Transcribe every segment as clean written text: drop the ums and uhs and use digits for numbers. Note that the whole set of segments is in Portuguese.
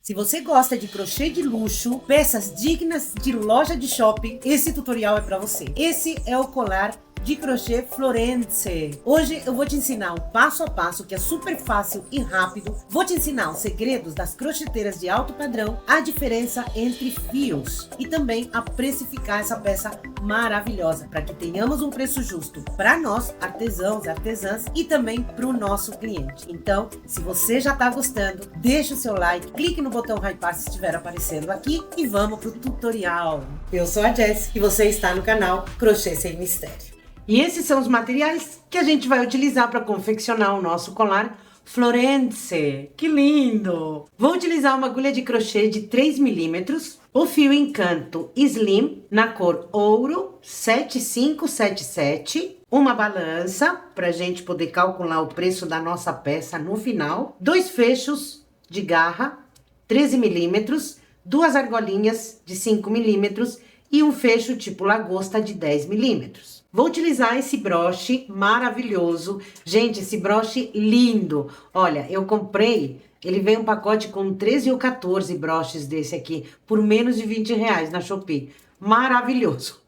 Se você gosta de crochê de luxo, peças dignas de loja de shopping, esse tutorial é para você. Esse é o colar de crochê Florence. Hoje eu vou te ensinar um passo a passo que é super fácil e rápido. Vou te ensinar os segredos das crocheteiras de alto padrão, a diferença entre fios e também a precificar essa peça maravilhosa para que tenhamos um preço justo para nós, artesãos, artesãs e também para o nosso cliente. Então, se você já está gostando, deixa o seu like, clique no botão hypar se estiver aparecendo aqui e vamos pro tutorial. Eu sou a Jess e você está no canal Crochê Sem Mistério. E esses são os materiais que a gente vai utilizar para confeccionar o nosso colar Florence. Que lindo! Vou utilizar uma agulha de crochê de 3 milímetros, o fio Encanto Slim na cor ouro 7577, uma balança para a gente poder calcular o preço da nossa peça no final, 2 fechos de garra 13 milímetros, 2 argolinhas de 5 milímetros e um fecho tipo lagosta de 10 milímetros. Vou utilizar esse broche maravilhoso. Gente, esse broche lindo. Olha, eu comprei, ele vem um pacote com 13 ou 14 broches desse aqui, por menos de 20 reais na Shopee. Maravilhoso.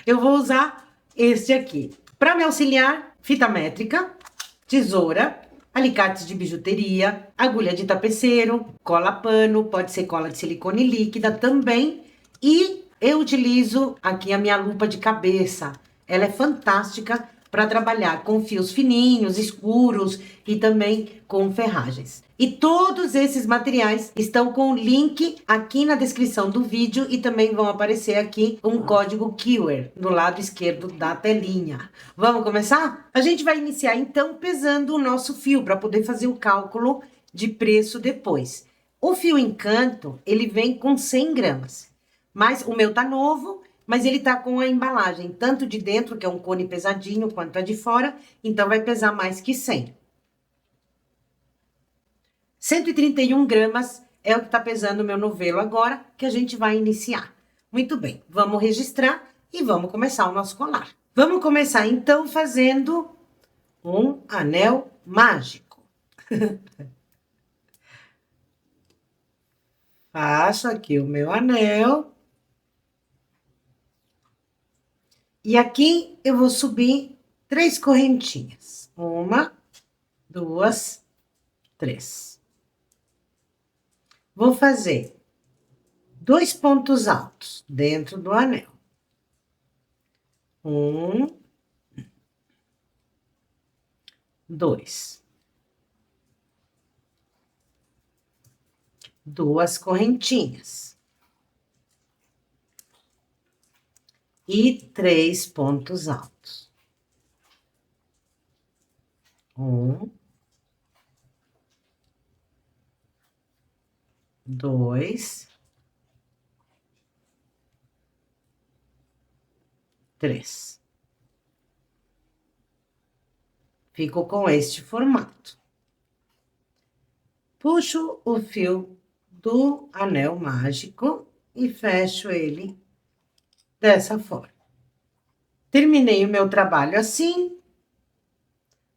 Eu vou usar este aqui. Para me auxiliar, fita métrica, tesoura, alicates de bijuteria, agulha de tapeceiro, cola pano, pode ser cola de silicone líquida também. E eu utilizo aqui a minha lupa de cabeça. Ela é fantástica para trabalhar com fios fininhos, escuros e também com ferragens. E todos esses materiais estão com o link aqui na descrição do vídeo e também vão aparecer aqui um código KEWER no lado esquerdo da telinha. Vamos começar? A gente vai iniciar então pesando o nosso fio para poder fazer o cálculo de preço depois. O fio Encanto, ele vem com 100 gramas, mas o meu tá novo, mas ele tá com a embalagem, tanto de dentro, que é um cone pesadinho, quanto a de fora, então vai pesar mais que 100. 131 gramas é o que tá pesando o meu novelo agora, que a gente vai iniciar. Muito bem, vamos registrar e vamos começar o nosso colar. Vamos começar, então, fazendo um anel mágico. Faço aqui o meu anel. E aqui eu vou subir 3 correntinhas. 1, 2, 3. Vou fazer 2 pontos altos dentro do anel. 1, 2. 2 correntinhas. E 3 pontos altos. 1, 2, 3. Fico com este formato. Puxo o fio do anel mágico e fecho ele dessa forma. Terminei o meu trabalho assim.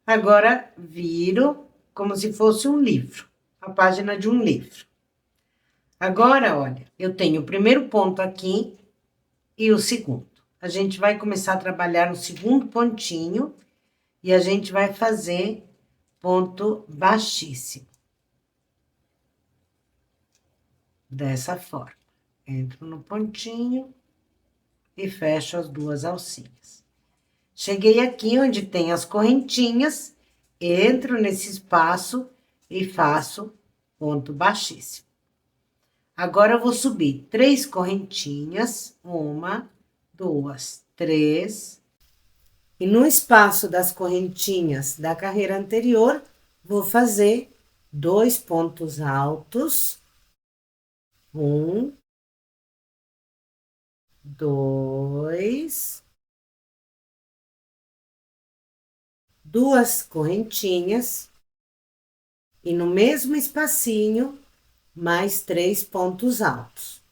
Agora, viro como se fosse um livro, a página de um livro. Agora, olha, eu tenho o primeiro ponto aqui e o segundo. A gente vai começar a trabalhar no segundo pontinho e a gente vai fazer ponto baixíssimo. Dessa forma. Entro no pontinho e fecho as 2 alcinhas. Cheguei aqui onde tem as correntinhas, entro nesse espaço e faço ponto baixíssimo. Agora, eu vou subir 3 correntinhas, 1, 2, 3. E no espaço das correntinhas da carreira anterior, vou fazer 2 pontos altos. 1, 2. 2 correntinhas. E no mesmo espacinho, mais 3 pontos altos.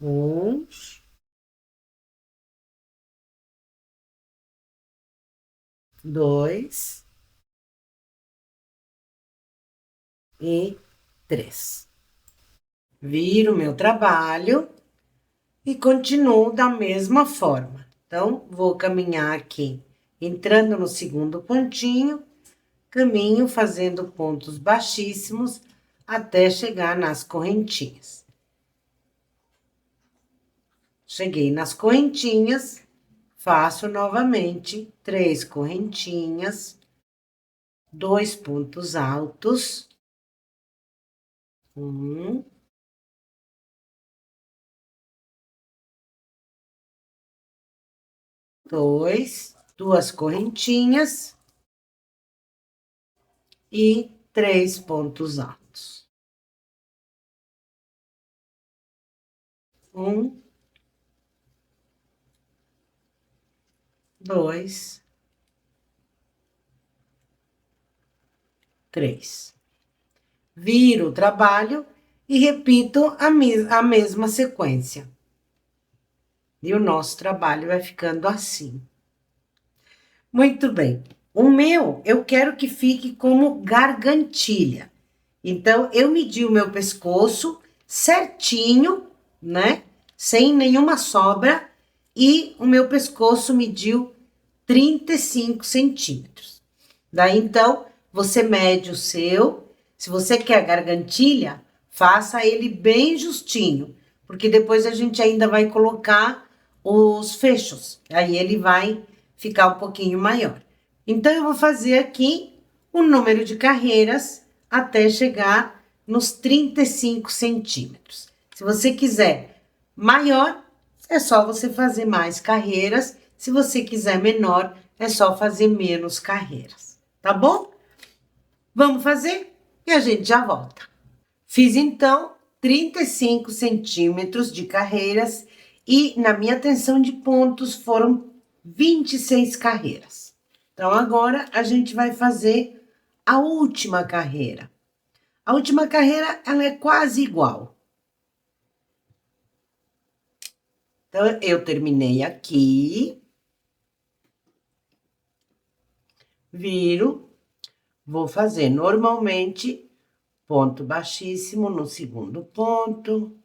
1, 2 e 3. Viro meu trabalho e continuo da mesma forma. Então, vou caminhar aqui, entrando no segundo pontinho, caminho fazendo pontos baixíssimos até chegar nas correntinhas. Cheguei nas correntinhas, faço novamente 3 correntinhas, 2 pontos altos, 1, 2, 2 correntinhas e 3 pontos altos. 1, 2, 3. Viro o trabalho e repito a mesma sequência. E o nosso trabalho vai ficando assim. Muito bem. O meu, eu quero que fique como gargantilha. Então, eu medi o meu pescoço certinho, né? Sem nenhuma sobra. E o meu pescoço mediu 35 centímetros. Daí, então, você mede o seu. Se você quer gargantilha, faça ele bem justinho. Porque depois a gente ainda vai colocar os fechos. Aí ele vai ficar um pouquinho maior. Então, eu vou fazer aqui o número de carreiras até chegar nos 35 centímetros. Se você quiser maior, é só você fazer mais carreiras. Se você quiser menor, é só fazer menos carreiras, tá bom? Vamos fazer e a gente já volta. Fiz então 35 centímetros de carreiras e na minha tensão de pontos foram 26 carreiras. Então, agora a gente vai fazer a última carreira. A última carreira, ela é quase igual. Então, eu terminei aqui. Viro. Vou fazer normalmente ponto baixíssimo no segundo ponto,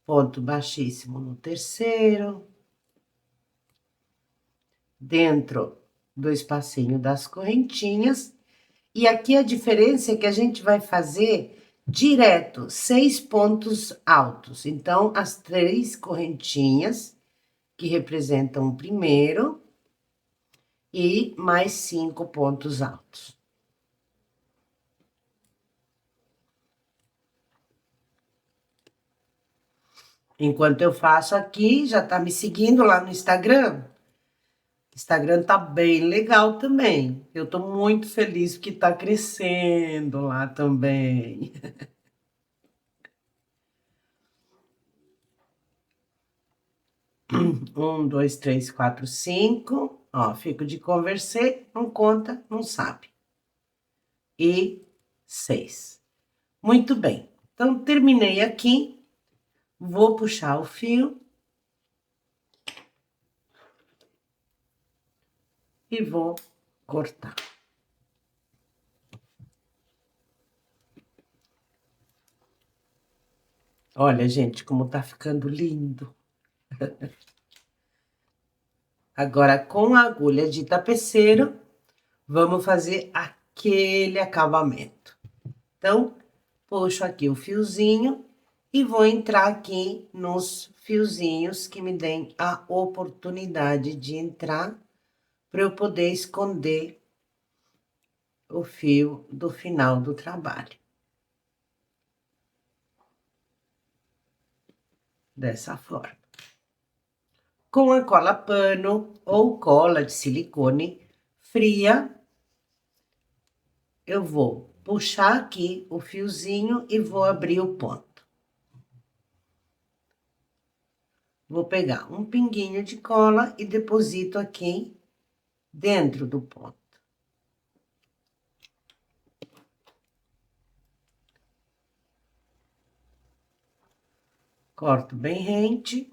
ponto baixíssimo no terceiro, dentro do espacinho das correntinhas. E aqui a diferença é que a gente vai fazer direto 6 pontos altos. Então, as 3 correntinhas que representam o primeiro e mais 5 pontos altos. Enquanto eu faço aqui, já tá me seguindo lá no Instagram? O Instagram tá bem legal também. Eu tô muito feliz porque tá crescendo lá também. 1, 2, 3, 4, 5. Ó, fico de conversê, não conta, não sabe. E 6. Muito bem. Então, terminei aqui. Vou puxar o fio. E vou cortar. Olha, gente, como tá ficando lindo. Agora, com a agulha de tapeceiro, vamos fazer aquele acabamento. Então, puxo aqui o fiozinho e vou entrar aqui nos fiozinhos que me deem a oportunidade de entrar para eu poder esconder o fio do final do trabalho. Dessa forma. Com a cola pano ou cola de silicone fria, eu vou puxar aqui o fiozinho e vou abrir o ponto. Vou pegar um pinguinho de cola e deposito aqui dentro do ponto. Corto bem rente.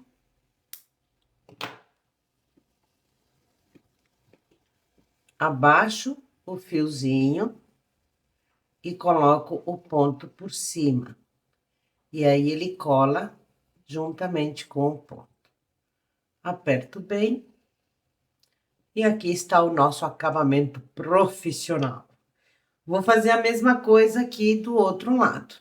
Abaixo o fiozinho e coloco o ponto por cima. E aí, ele cola juntamente com o ponto. Aperto bem. E aqui está o nosso acabamento profissional. Vou fazer a mesma coisa aqui do outro lado.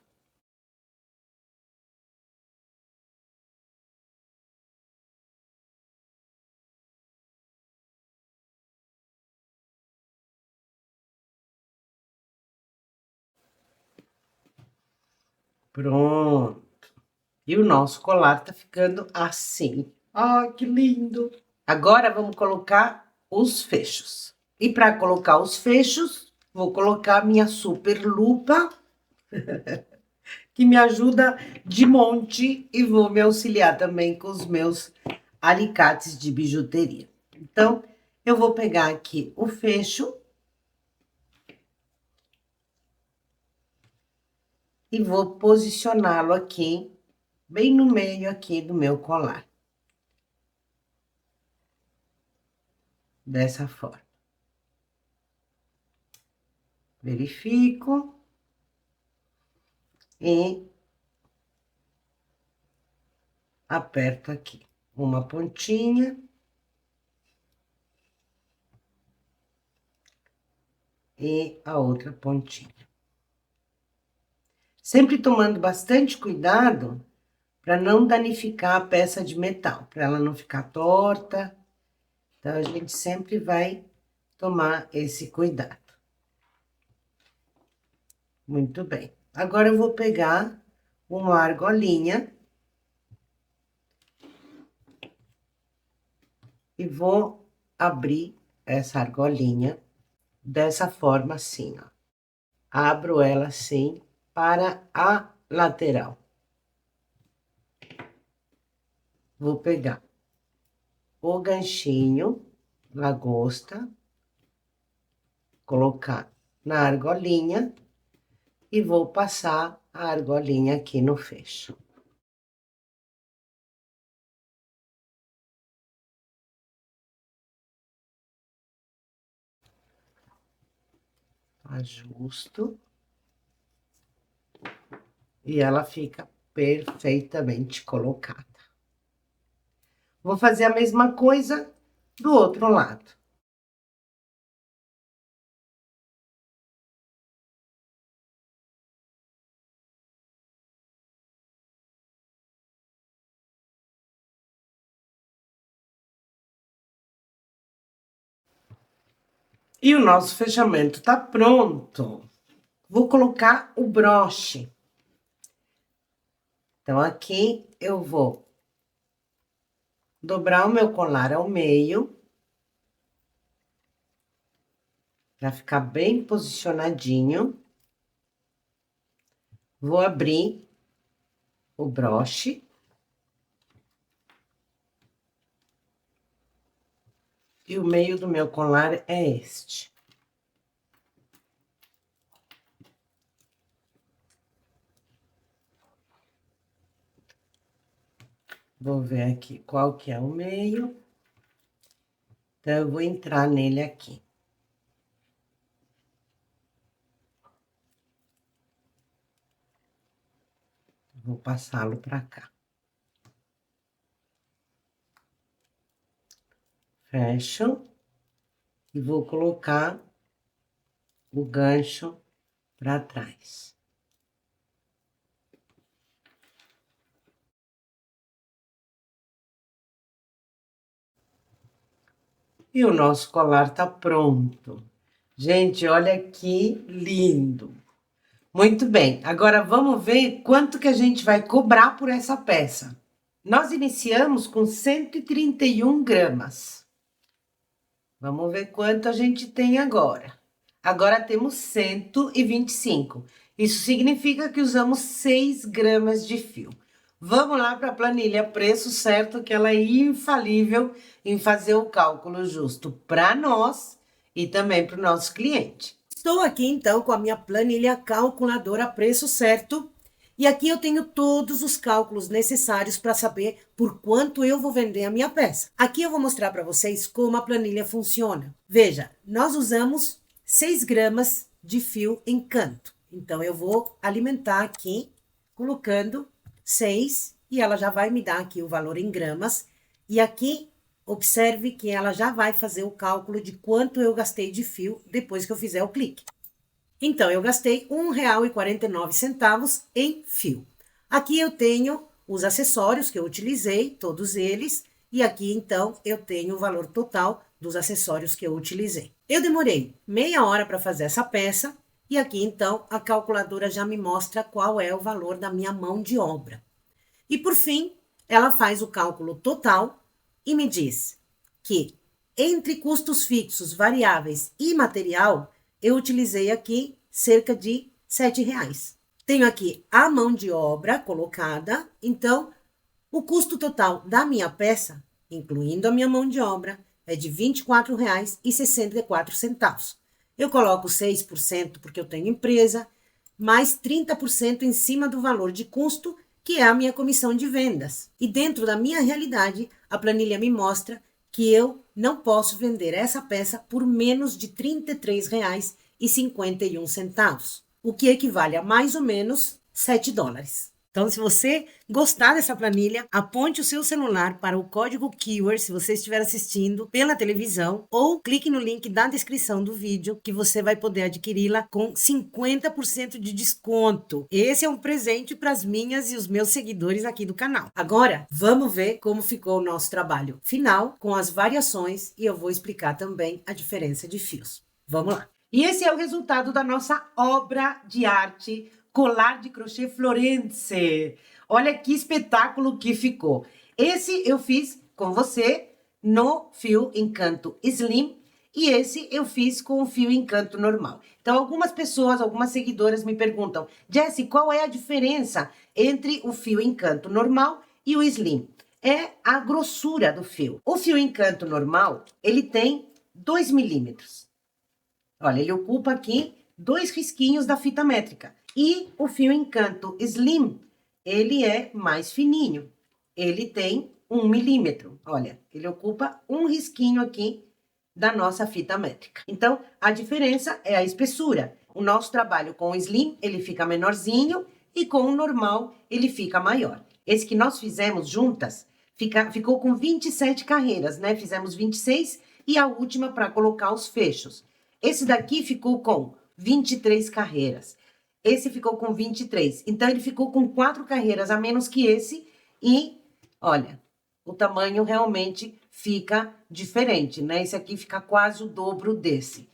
Pronto. E o nosso colar tá ficando assim. Ai, que lindo! Agora, vamos colocar os fechos. E para colocar os fechos, vou colocar a minha super lupa, que me ajuda de monte, e vou me auxiliar também com os meus alicates de bijuteria. Então, eu vou pegar aqui o fecho e vou posicioná-lo aqui, bem no meio aqui do meu colar. Dessa forma. Verifico. E aperto aqui uma pontinha. E a outra pontinha. Sempre tomando bastante cuidado para não danificar a peça de metal, para ela não ficar torta. Então, a gente sempre vai tomar esse cuidado. Muito bem. Agora, eu vou pegar uma argolinha e vou abrir essa argolinha dessa forma assim, ó. Abro ela assim para a lateral. Vou pegar o ganchinho, lagosta, colocar na argolinha e vou passar a argolinha aqui no fecho. Ajusto. E ela fica perfeitamente colocada. Vou fazer a mesma coisa do outro lado. E o nosso fechamento tá pronto. Vou colocar o broche. Então, aqui eu vou dobrar o meu colar ao meio, para ficar bem posicionadinho. Vou abrir o broche. E o meio do meu colar é este. Vou ver aqui qual que é o meio. Então, eu vou entrar nele aqui. Vou passá-lo para cá. Fecho. E vou colocar o gancho para trás. E o nosso colar tá pronto. Gente, olha que lindo! Muito bem, agora vamos ver quanto que a gente vai cobrar por essa peça. Nós iniciamos com 131 gramas. Vamos ver quanto a gente tem agora. Agora temos 125. Isso significa que usamos 6 gramas de fio. Vamos lá para a planilha preço certo, que ela é infalível em fazer o cálculo justo para nós e também para o nosso cliente. Estou aqui, então, com a minha planilha calculadora preço certo. E aqui eu tenho todos os cálculos necessários para saber por quanto eu vou vender a minha peça. Aqui eu vou mostrar para vocês como a planilha funciona. Veja, nós usamos 6 gramas de fio em canto. Então, eu vou alimentar aqui, colocando 6 e ela já vai me dar aqui o valor em gramas. E aqui, observe que ela já vai fazer o cálculo de quanto eu gastei de fio depois que eu fizer o clique. Então, eu gastei R$ 1,49 em fio. Aqui eu tenho os acessórios que eu utilizei, todos eles, e aqui, então, eu tenho o valor total dos acessórios que eu utilizei. Eu demorei meia hora para fazer essa peça, e aqui, então, a calculadora já me mostra qual é o valor da minha mão de obra. E, por fim, ela faz o cálculo total e me diz que, entre custos fixos, variáveis e material, eu utilizei aqui cerca de R$ 7,00. Tenho aqui a mão de obra colocada, então, o custo total da minha peça, incluindo a minha mão de obra, é de R$ 24,64. Eu coloco 6% porque eu tenho empresa, mais 30% em cima do valor de custo, que é a minha comissão de vendas. E dentro da minha realidade, a planilha me mostra que eu não posso vender essa peça por menos de R$ 33,51, o que equivale a mais ou menos $7. Então, se você gostar dessa planilha, aponte o seu celular para o código Keyword, se você estiver assistindo pela televisão, ou clique no link da descrição do vídeo, que você vai poder adquiri-la com 50% de desconto. Esse é um presente para as minhas e os meus seguidores aqui do canal. Agora, vamos ver como ficou o nosso trabalho final, com as variações, e eu vou explicar também a diferença de fios. Vamos lá! E esse é o resultado da nossa obra de arte, colar de crochê Florence. Olha que espetáculo que ficou. Esse eu fiz com você no fio encanto Slim e esse eu fiz com o fio encanto normal. Então, algumas pessoas, algumas seguidoras me perguntam, Jessie, qual é a diferença entre o fio encanto normal e o Slim? É a grossura do fio. O fio encanto normal, ele tem 2 milímetros. Olha, ele ocupa aqui 2 risquinhos da fita métrica. E o fio encanto Slim, ele é mais fininho. Ele tem 1 milímetro. Olha, ele ocupa um risquinho aqui da nossa fita métrica. Então, a diferença é a espessura. O nosso trabalho com o Slim, ele fica menorzinho e com o normal, ele fica maior. Esse que nós fizemos juntas, ficou com 27 carreiras, né? Fizemos 26 e a última para colocar os fechos. Esse daqui ficou com 23 carreiras. Esse ficou com 23. Então, ele ficou com 4 carreiras a menos que esse. E, olha, o tamanho realmente fica diferente, né? Esse aqui fica quase o dobro desse.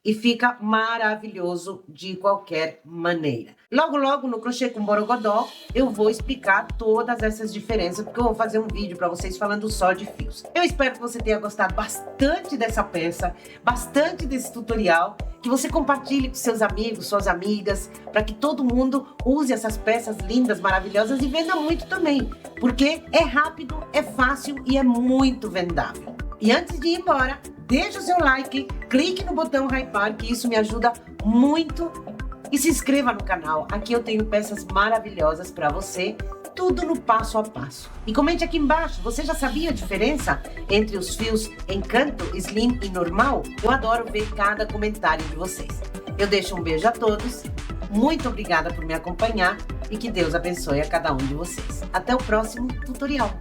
E fica maravilhoso de qualquer maneira. Logo, logo, no Crochê com Borogodó, eu vou explicar todas essas diferenças, porque eu vou fazer um vídeo para vocês falando só de fios. Eu espero que você tenha gostado bastante dessa peça, bastante desse tutorial, que você compartilhe com seus amigos, suas amigas, para que todo mundo use essas peças lindas, maravilhosas e venda muito também, porque é rápido, é fácil e é muito vendável. E antes de ir embora, deixa o seu like, clique no botão hypar, que isso me ajuda muito. E se inscreva no canal, aqui eu tenho peças maravilhosas para você, tudo no passo a passo. E comente aqui embaixo, você já sabia a diferença entre os fios encanto, Slim e normal? Eu adoro ver cada comentário de vocês. Eu deixo um beijo a todos, muito obrigada por me acompanhar e que Deus abençoe a cada um de vocês. Até o próximo tutorial.